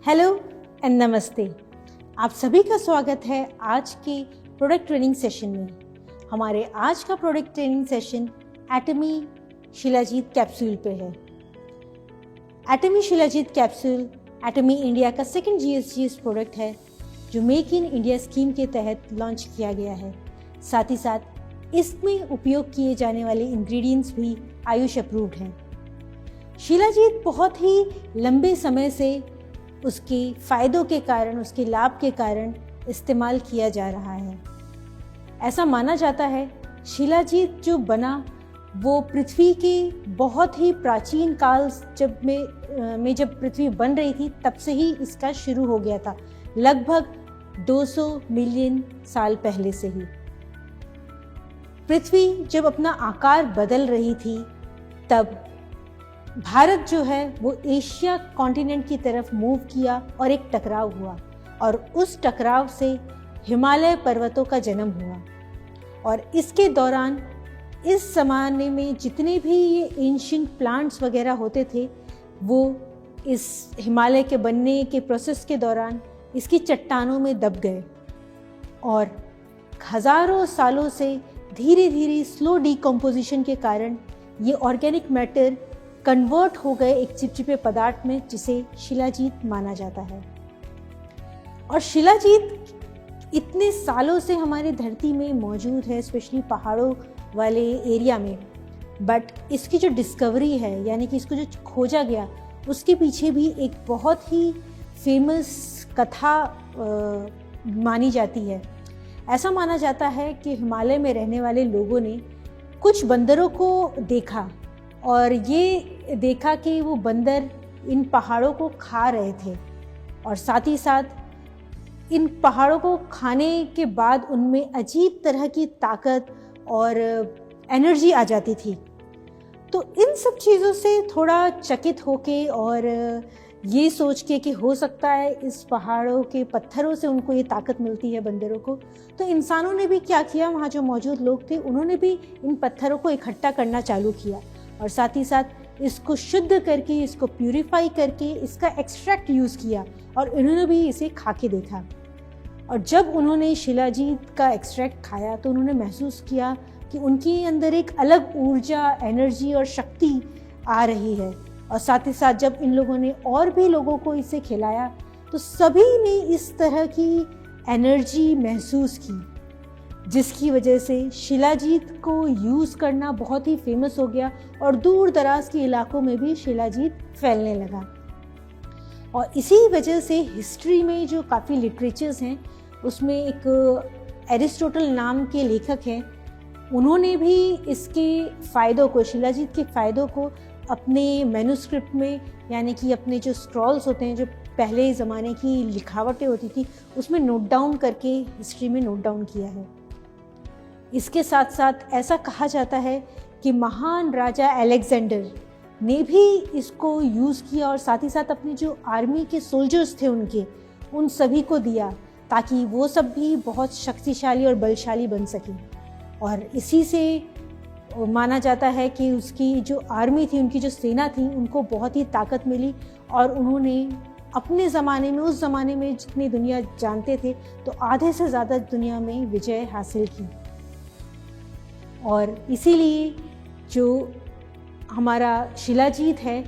Hello and नमस्ते। आप सभी का स्वागत है आज के प्रोडक्ट ट्रेनिंग सेशन में। हमारे आज का product training session Atomy shilajit capsule पे है। Atomy shilajit capsule Atomy India का सेकंड जीएसजीएस प्रोडक्ट है जो मेक इन इंडिया स्कीम के तहत लॉन्च किया गया है। साथ ही साथ इसमें उपयोग किए जाने वाले इंग्रेडिएंट्स भी आयुष अप्रूव्ड हैं। शिलाजीत बहुत ही लंबे समय से उसके फ़ायदों के कारण, उसके लाभ के कारण इस्तेमाल किया जा रहा है। ऐसा माना जाता है शिलाजीत जो बना वो पृथ्वी के बहुत ही प्राचीन काल जब पृथ्वी बन रही थी तब से ही इसका शुरू हो गया था, लगभग 200 मिलियन साल पहले से ही। पृथ्वी जब अपना आकार बदल रही थी तब भारत जो है वो एशिया कॉन्टिनेंट की तरफ मूव किया और एक टकराव हुआ और उस टकराव से हिमालय पर्वतों का जन्म हुआ। और इसके दौरान इस ज़माने में जितने भी ये एंशिएंट प्लांट्स वगैरह होते थे वो इस हिमालय के बनने के प्रोसेस के दौरान इसकी चट्टानों में दब गए और हज़ारों सालों से धीरे धीरे स्लो डिकम्पोजिशन के कारण ये ऑर्गेनिक मैटर कन्वर्ट हो गए एक चिपचिपे पदार्थ में जिसे शिलाजीत माना जाता है। और शिलाजीत इतने सालों से हमारी धरती में मौजूद है, स्पेशली पहाड़ों वाले एरिया में। बट इसकी जो डिस्कवरी है यानी कि इसको जो खोजा गया उसके पीछे भी एक बहुत ही फेमस कथा मानी जाती है। ऐसा माना जाता है कि हिमालय में रहने वाले लोगों ने कुछ बंदरों को देखा और ये देखा कि वो बंदर इन पहाड़ों को खा रहे थे और साथ ही साथ इन पहाड़ों को खाने के बाद उनमें अजीब तरह की ताकत और एनर्जी आ जाती थी। तो इन सब चीज़ों से थोड़ा चकित होके और ये सोच के कि हो सकता है इस पहाड़ों के पत्थरों से उनको ये ताकत मिलती है बंदरों को, तो इंसानों ने भी क्या किया, वहाँ जो मौजूद लोग थे उन्होंने भी इन पत्थरों को इकट्ठा करना चालू किया और साथ ही साथ इसको शुद्ध करके, इसको प्यूरिफाई करके इसका एक्सट्रैक्ट यूज़ किया और इन्होंने भी इसे खा के देखा। और जब उन्होंने शिलाजीत का एक्सट्रैक्ट खाया तो उन्होंने महसूस किया कि उनके अंदर एक अलग ऊर्जा, एनर्जी और शक्ति आ रही है। और साथ ही साथ जब इन लोगों ने और भी लोगों को इसे खिलाया तो सभी ने इस तरह की एनर्जी महसूस की, जिसकी वजह से शिलाजीत को यूज़ करना बहुत ही फेमस हो गया और दूर दराज के इलाकों में भी शिलाजीत फैलने लगा। और इसी वजह से हिस्ट्री में जो काफ़ी लिटरेचर्स हैं उसमें एक एरिस्टोटल नाम के लेखक हैं, उन्होंने भी इसके फ़ायदों को, शिलाजीत के फ़ायदों को अपने मैन्युस्क्रिप्ट में यानी कि अपने जो स्क्रॉल्स होते हैं, जो पहले ज़माने की लिखावटें होती थी, उसमें नोट डाउन करके हिस्ट्री में नोट डाउन किया है। इसके साथ साथ ऐसा कहा जाता है कि महान राजा अलेक्जेंडर ने भी इसको यूज़ किया और साथ ही साथ अपने जो आर्मी के सोल्जर्स थे उन सभी को दिया ताकि वो सब भी बहुत शक्तिशाली और बलशाली बन सकें। और इसी से माना जाता है कि उसकी जो आर्मी थी, उनकी जो सेना थी, उनको बहुत ही ताकत मिली और उन्होंने अपने ज़माने में, उस ज़माने में जितनी दुनिया जानते थे तो आधे से ज़्यादा दुनिया में विजय हासिल की। और इसीलिए जो हमारा शिलाजीत है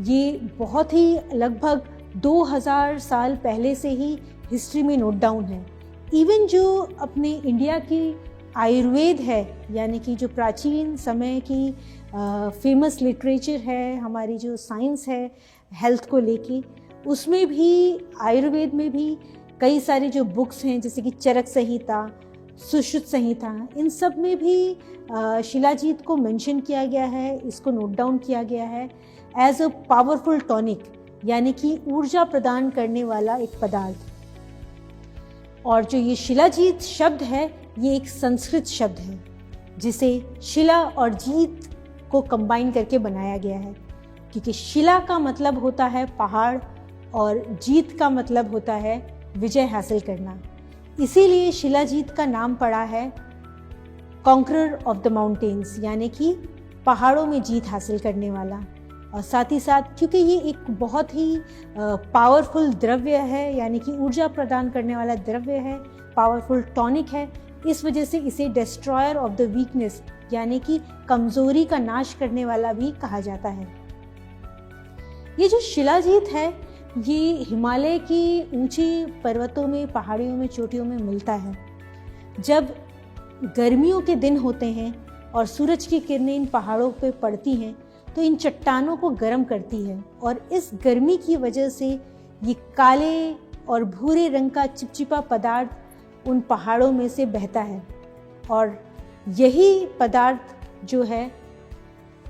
ये बहुत ही लगभग 2000 साल पहले से ही हिस्ट्री में नोट डाउन है। इवन जो अपने इंडिया की आयुर्वेद है यानी कि जो प्राचीन समय की फेमस लिटरेचर है, हमारी जो साइंस है हेल्थ को लेके, उसमें भी आयुर्वेद में भी कई सारी जो बुक्स हैं जैसे कि चरक संहिता, सुश्रुत संहिता, इन सब में भी शिलाजीत को मेंशन किया गया है, इसको नोट डाउन किया गया है एज अ पावरफुल टॉनिक यानी कि ऊर्जा प्रदान करने वाला एक पदार्थ। और जो ये शिलाजीत शब्द है ये एक संस्कृत शब्द है जिसे शिला और जीत को कंबाइन करके बनाया गया है, क्योंकि शिला का मतलब होता है पहाड़ और जीत का मतलब होता है विजय हासिल करना। इसीलिए शिलाजीत का नाम पड़ा है कॉन्करर ऑफ द माउंटेन्स यानी कि पहाड़ों में जीत हासिल करने वाला। और साथ ही साथ क्योंकि ये एक बहुत ही पावरफुल द्रव्य है, यानी कि ऊर्जा प्रदान करने वाला द्रव्य है, पावरफुल टॉनिक है, इस वजह से इसे डिस्ट्रॉयर ऑफ द वीकनेस यानी कि कमजोरी का नाश करने वाला भी कहा जाता है। ये जो शिलाजीत है ये हिमालय की ऊंची पर्वतों में, पहाड़ियों में, चोटियों में मिलता है। जब गर्मियों के दिन होते हैं और सूरज की किरणें इन पहाड़ों पे पड़ती हैं तो इन चट्टानों को गर्म करती है और इस गर्मी की वजह से ये काले और भूरे रंग का चिपचिपा पदार्थ उन पहाड़ों में से बहता है और यही पदार्थ जो है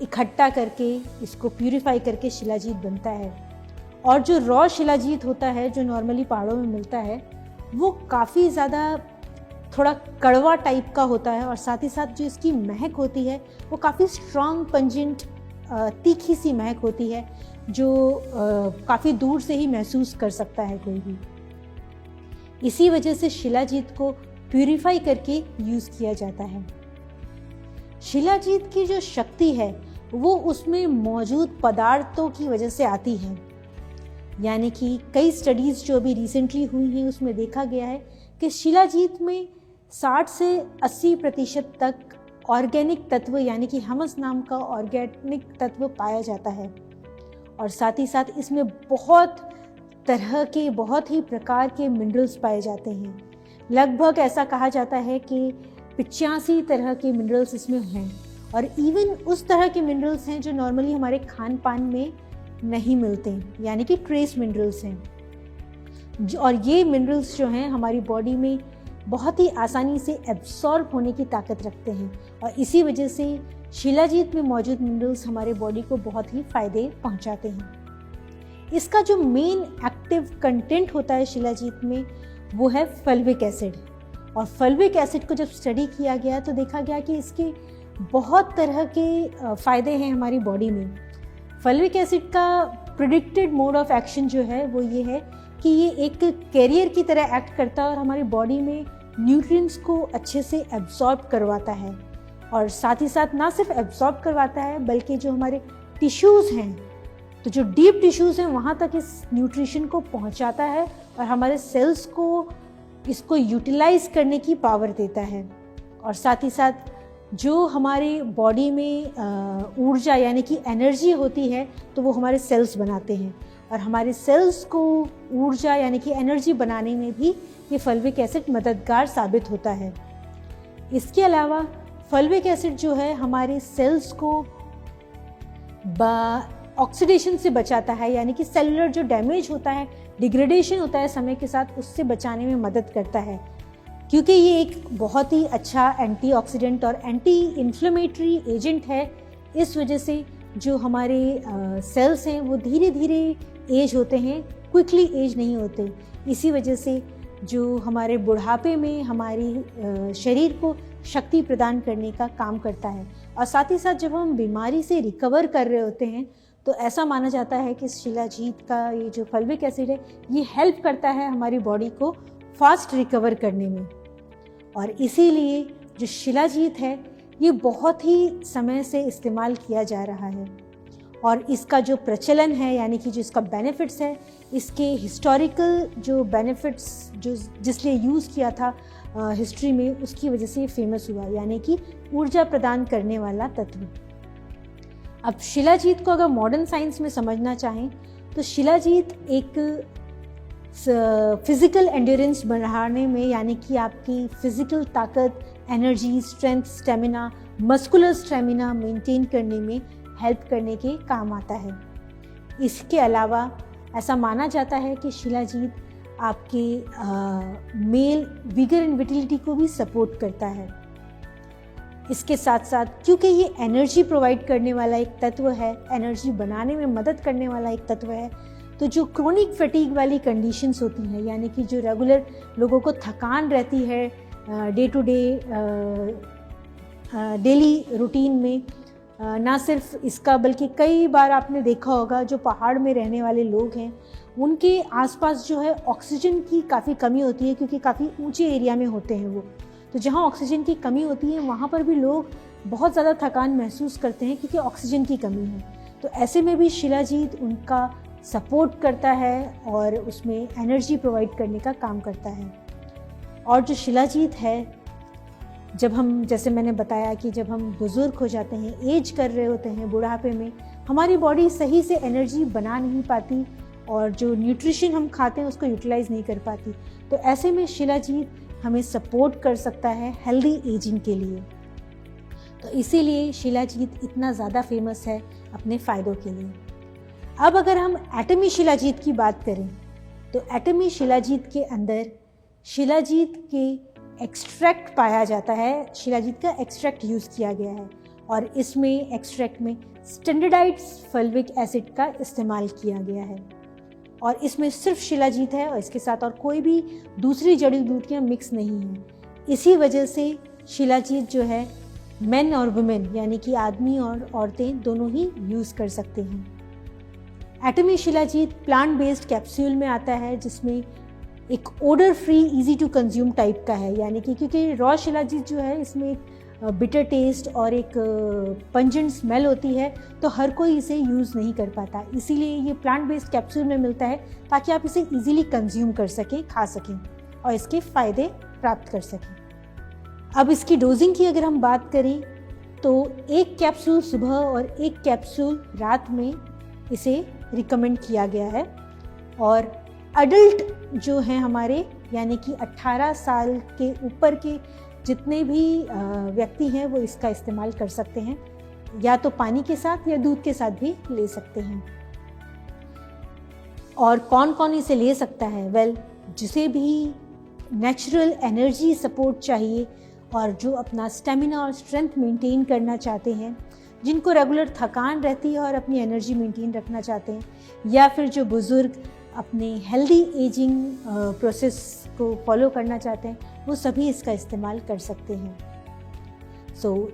इकट्ठा करके इसको प्यूरिफाई करके शिलाजीत बनता है। और जो रॉ शिलाजीत होता है जो नॉर्मली पहाड़ों में मिलता है वो काफ़ी ज़्यादा थोड़ा कड़वा टाइप का होता है और साथ ही साथ जो इसकी महक होती है वो काफ़ी स्ट्रॉन्ग, पंजेंट, तीखी सी महक होती है जो काफ़ी दूर से ही महसूस कर सकता है कोई भी। इसी वजह से शिलाजीत को प्यूरिफाई करके यूज़ किया जाता है। शिलाजीत की जो शक्ति है वो उसमें मौजूद पदार्थों की वजह से आती है, यानी कि कई स्टडीज़ जो अभी रिसेंटली हुई हैं उसमें देखा गया है कि शिलाजीत में 60 से 80% तक ऑर्गेनिक तत्व यानी कि हमस नाम का ऑर्गेनिक तत्व पाया जाता है और साथ ही साथ इसमें बहुत तरह के, बहुत ही प्रकार के मिनरल्स पाए जाते हैं। लगभग ऐसा कहा जाता है कि 85 तरह के मिनरल्स इसमें हैं और इवन उस तरह के मिनरल्स हैं जो नॉर्मली हमारे खान पान में नहीं मिलते, यानी कि ट्रेस मिनरल्स हैं। और ये मिनरल्स जो हैं हमारी बॉडी में बहुत ही आसानी से एब्सॉर्ब होने की ताकत रखते हैं और इसी वजह से शिलाजीत में मौजूद मिनरल्स हमारे बॉडी को बहुत ही फ़ायदे पहुंचाते हैं। इसका जो मेन एक्टिव कंटेंट होता है शिलाजीत में वो है फल्विक एसिड और फल्विक एसिड को जब स्टडी किया गया तो देखा गया कि इसके बहुत तरह के फ़ायदे हैं हमारी बॉडी में। फल्विक एसिड का प्रिडिक्टेड मोड ऑफ एक्शन जो है वो ये है कि ये एक कैरियर की तरह एक्ट करता है और हमारी बॉडी में न्यूट्रिएंट्स को अच्छे से एब्जॉर्ब करवाता है और साथ ही साथ ना सिर्फ एब्जॉर्ब करवाता है बल्कि जो हमारे टिश्यूज़ हैं, तो जो डीप टिश्यूज़ हैं वहाँ तक इस न्यूट्रिशन को पहुँचाता है और हमारे सेल्स को इसको यूटिलाइज करने की पावर देता है। और साथ ही साथ जो हमारे बॉडी में ऊर्जा यानी कि एनर्जी होती है तो वो हमारे सेल्स बनाते हैं और हमारे सेल्स को ऊर्जा यानी कि एनर्जी बनाने में भी ये फल्विक एसिड मददगार साबित होता है। इसके अलावा फल्विक एसिड जो है हमारे सेल्स को ऑक्सीडेशन से बचाता है, यानी कि सेलुलर जो डैमेज होता है, डिग्रेडेशन होता है समय के साथ, उससे बचाने में मदद करता है क्योंकि ये एक बहुत ही अच्छा एंटीऑक्सीडेंट और एंटी इन्फ्लेमेटरी एजेंट है। इस वजह से जो हमारे सेल्स हैं वो धीरे धीरे एज होते हैं, क्विकली एज नहीं होते। इसी वजह से जो हमारे बुढ़ापे में हमारी शरीर को शक्ति प्रदान करने का काम करता है और साथ ही साथ जब हम बीमारी से रिकवर कर रहे होते हैं तो ऐसा माना जाता है कि शिलाजीत का ये जो फल्विक एसिड है ये हेल्प करता है हमारी बॉडी को फास्ट रिकवर करने में। और इसीलिए जो शिलाजीत है ये बहुत ही समय से इस्तेमाल किया जा रहा है और इसका जो प्रचलन है यानी कि जो इसका बेनिफिट्स है, इसके हिस्टोरिकल जो बेनिफिट्स जो जिसलिए यूज़ किया था हिस्ट्री में, उसकी वजह से फेमस हुआ, यानी कि ऊर्जा प्रदान करने वाला तत्व। अब शिलाजीत को अगर मॉडर्न साइंस में समझना चाहें तो शिलाजीत एक फिज़िकल एंड्योरेंस बढ़ाने में, यानी कि आपकी फ़िज़िकल ताकत, energy, strength, stamina, muscular stamina maintain करने में हेल्प करने के काम आता है। इसके अलावा ऐसा माना जाता है कि शिलाजीत आपके मेल विगर एंड विटिलिटी को भी सपोर्ट करता है। इसके साथ साथ क्योंकि ये एनर्जी प्रोवाइड करने वाला एक तत्व है, एनर्जी बनाने में मदद करने वाला एक तत्व है, तो जो क्रोनिक फटीग वाली कंडीशंस होती हैं, यानी कि जो रेगुलर लोगों को थकान रहती है day to day daily routine में, ना सिर्फ इसका बल्कि कई बार आपने देखा होगा जो पहाड़ में रहने वाले लोग हैं उनके आसपास जो है ऑक्सीजन की काफ़ी कमी होती है क्योंकि काफ़ी ऊंचे एरिया में होते हैं वो। तो जहाँ ऑक्सीजन की कमी होती है वहाँ पर भी लोग बहुत ज़्यादा थकान महसूस करते हैं क्योंकि ऑक्सीजन की कमी है। तो ऐसे में भी शिलाजीत उनका सपोर्ट करता है और उसमें एनर्जी प्रोवाइड करने का काम करता है। और जो शिलाजीत है, जब हम, जैसे मैंने बताया कि जब हम बुज़ुर्ग हो जाते हैं, एज कर रहे होते हैं, बुढ़ापे में हमारी बॉडी सही से एनर्जी बना नहीं पाती और जो न्यूट्रिशन हम खाते हैं उसको यूटिलाइज नहीं कर पाती। तो ऐसे में शिलाजीत हमें सपोर्ट कर सकता है हेल्दी एजिंग के लिए। तो इसीलिए शिलाजीत इतना ज़्यादा फेमस है अपने फ़ायदों के लिए। अब अगर हम एटमी शिलाजीत की बात करें तो एटमी शिलाजीत के अंदर शिलाजीत के एक्सट्रैक्ट पाया जाता है, शिलाजीत का एक्सट्रैक्ट यूज़ किया गया है और इसमें एक्सट्रैक्ट में स्टैंडर्डाइज्ड फल्विक एसिड का इस्तेमाल किया गया है और इसमें सिर्फ शिलाजीत है और इसके साथ और कोई भी दूसरी जड़ी बूटियाँ मिक्स नहीं हैं। इसी वजह से शिलाजीत जो है मेन और वुमेन यानी कि आदमी और औरतें दोनों ही यूज़ कर सकते हैं। एटमी शिलाजीत प्लांट बेस्ड कैप्सूल में आता है जिसमें एक odour free easy to consume type का है, यानी कि क्योंकि रॉ शिलाजीत जो है इसमें बिटर टेस्ट और एक पंजेंट स्मेल होती है तो हर कोई इसे यूज़ नहीं कर पाता, इसीलिए ये प्लांट बेस्ड कैप्सूल में मिलता है ताकि आप इसे इजीली कंज्यूम कर सकें, खा सकें और इसके फ़ायदे प्राप्त कर सकें। अब इसकी डोजिंग की अगर हम बात करें तो 1 कैप्सूल सुबह और 1 कैप्सूल रात में इसे रिकमेंड किया गया है और अडल्ट जो हैं हमारे यानी कि 18 साल के ऊपर के जितने भी व्यक्ति हैं वो इसका इस्तेमाल कर सकते हैं, या तो पानी के साथ या दूध के साथ भी ले सकते हैं। और कौन कौन इसे ले सकता है? वेल, जिसे भी नेचुरल एनर्जी सपोर्ट चाहिए और जो अपना स्टेमिना और स्ट्रेंथ मेंटेन करना चाहते हैं, जिनको रेगुलर थकान रहती है और अपनी एनर्जी मेंटेन रखना चाहते हैं, या फिर जो बुज़ुर्ग अपने हेल्दी एजिंग प्रोसेस को फॉलो करना चाहते हैं, वो सभी इसका इस्तेमाल कर सकते हैं।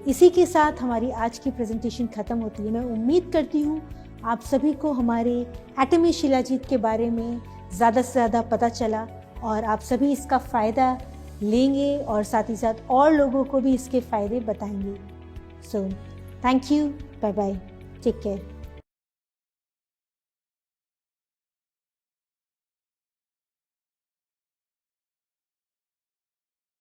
इसी के साथ हमारी आज की प्रेजेंटेशन ख़त्म होती है। मैं उम्मीद करती हूँ आप सभी को हमारे एटमी शिलाजीत के बारे में ज़्यादा से ज़्यादा पता चला और आप सभी इसका फ़ायदा लेंगे और साथ ही साथ और लोगों को भी इसके फ़ायदे बताएंगे। Thank you, bye bye, take care.